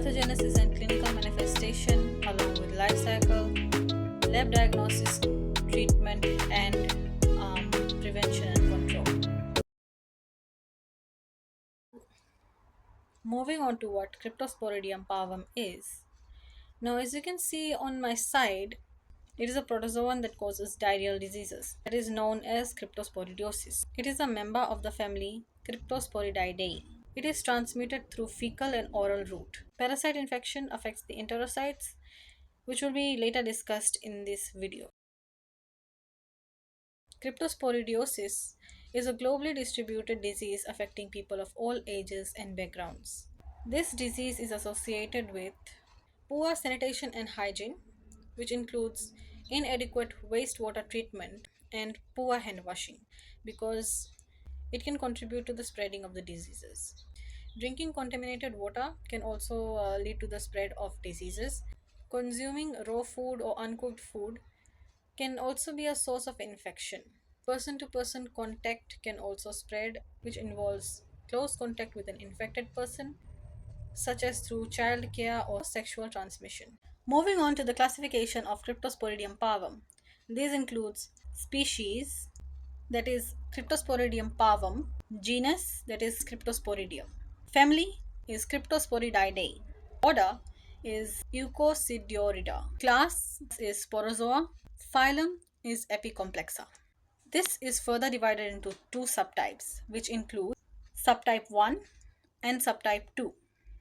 pathogenesis and clinical manifestation, along with life cycle, lab diagnosis, treatment, and prevention and control. Moving on to what Cryptosporidium parvum is. Now, as you can see on my side, it is a protozoan that causes diarrheal diseases. That is known as cryptosporidiosis. It is a member of the family Cryptosporididae. It is transmitted through fecal and oral route. Parasite infection affects the enterocytes, which will be later discussed in this video. Cryptosporidiosis is a globally distributed disease affecting people of all ages and backgrounds. This disease is associated with poor sanitation and hygiene, which includes inadequate wastewater treatment and poor hand washing, because it can contribute to the spreading of the diseases. Drinking contaminated water can also lead to the spread of diseases. Consuming raw food or uncooked food can also be a source of infection. Person to person contact can also spread, which involves close contact with an infected person, such as through child care or sexual transmission. Moving on to the classification of Cryptosporidium parvum. This includes species, that is Cryptosporidium parvum, genus, that is Cryptosporidium. Family is Cryptosporididae. Order is Eucocidiorida. Class is Sporozoa. Phylum is Epicomplexa. This is further divided into two subtypes, which include subtype 1 and subtype 2.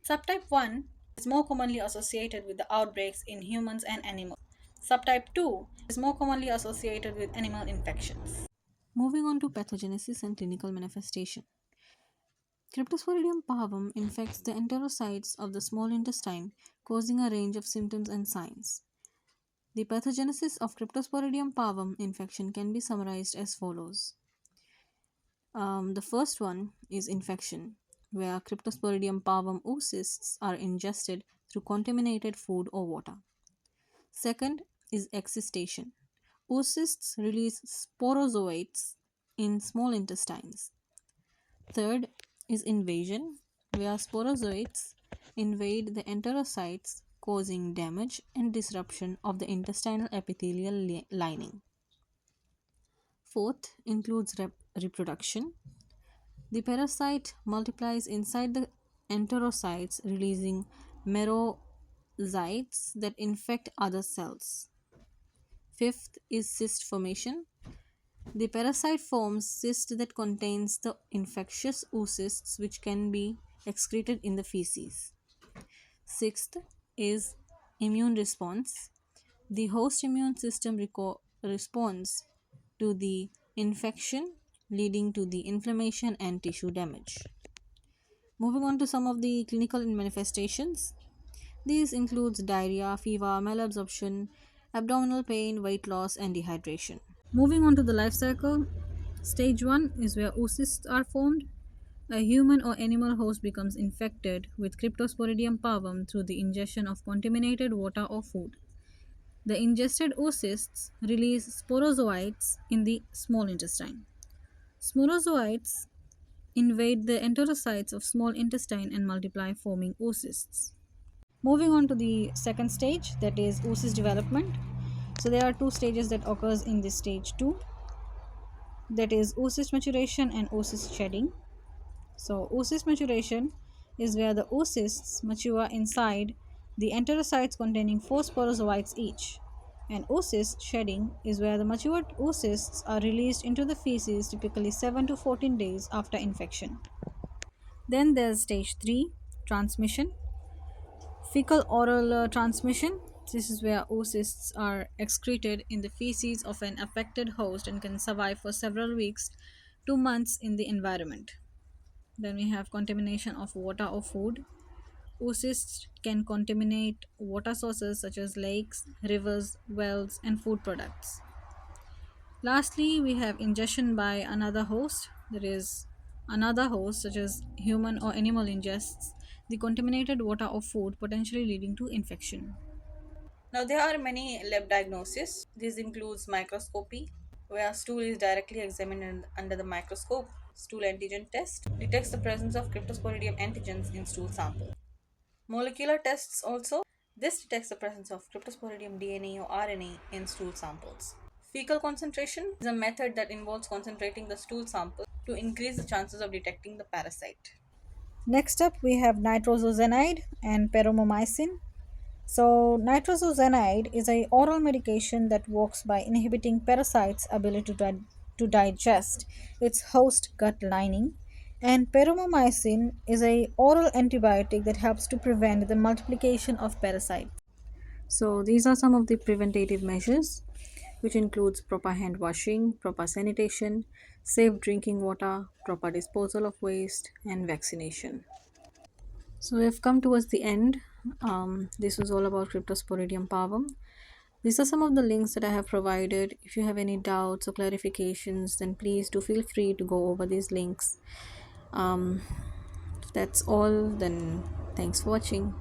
Subtype 1 is more commonly associated with the outbreaks in humans and animals. Subtype 2 is more commonly associated with animal infections. Moving on to pathogenesis and clinical manifestation. Cryptosporidium parvum infects the enterocytes of the small intestine, causing a range of symptoms and signs. The pathogenesis of Cryptosporidium parvum infection can be summarized as follows. The first one is infection, where Cryptosporidium parvum oocysts are ingested through contaminated food or water. Second is excistation. Oocysts release sporozoites in small intestines. Third is invasion, where sporozoites invade the enterocytes, causing damage and disruption of the intestinal epithelial lining. Fourth includes reproduction. The parasite multiplies inside the enterocytes, releasing merozytes that infect other cells. Fifth is cyst formation. The parasite forms cyst that contains the infectious oocysts, which can be excreted in the feces. Sixth is immune response. The host immune system responds to the infection, leading to the inflammation and tissue damage. Moving on to some of the clinical manifestations. These includes diarrhea, fever, malabsorption, abdominal pain, weight loss, and dehydration. Moving on to the life cycle, stage 1 is where oocysts are formed. A human or animal host becomes infected with Cryptosporidium parvum through the ingestion of contaminated water or food. The ingested oocysts release sporozoites in the small intestine. Sporozoites invade the enterocytes of small intestine and multiply, forming oocysts. Moving on to the second stage, that is oocyst development. So there are two stages that occurs in this stage 2, that is oocyst maturation and oocyst shedding. So oocyst maturation is where the oocysts mature inside the enterocytes containing 4 sporozoites each. And oocyst shedding is where the matured oocysts are released into the feces typically 7 to 14 days after infection. Then there's stage 3, transmission. Fecal oral transmission. This is where oocysts are excreted in the feces of an affected host and can survive for several weeks to months in the environment. Then we have contamination of water or food. Oocysts can contaminate water sources such as lakes, rivers, wells, and food products. Lastly, we have ingestion by another host, that is, another host such as human or animal ingests the contaminated water or food, potentially leading to infection. Now, there are many lab diagnoses. This includes microscopy, where stool is directly examined under the microscope. Stool antigen test detects the presence of Cryptosporidium antigens in stool sample. Molecular tests also. This detects the presence of Cryptosporidium DNA or RNA in stool samples. Fecal concentration is a method that involves concentrating the stool sample to increase the chances of detecting the parasite. Next up, we have nitrosozenide and peromomycin. So, nitrosozenide is a oral medication that works by inhibiting parasites' ability to digest its host gut lining, and peromomycin is a oral antibiotic that helps to prevent the multiplication of parasites. So these are some of the preventative measures, which includes proper hand washing, proper sanitation, safe drinking water, proper disposal of waste, and vaccination. So we've come towards the end. This was all about Cryptosporidium parvum. These are some of the links that I have provided. If you have any doubts or clarifications, then please do feel free to go over these links. If that's all, then thanks for watching.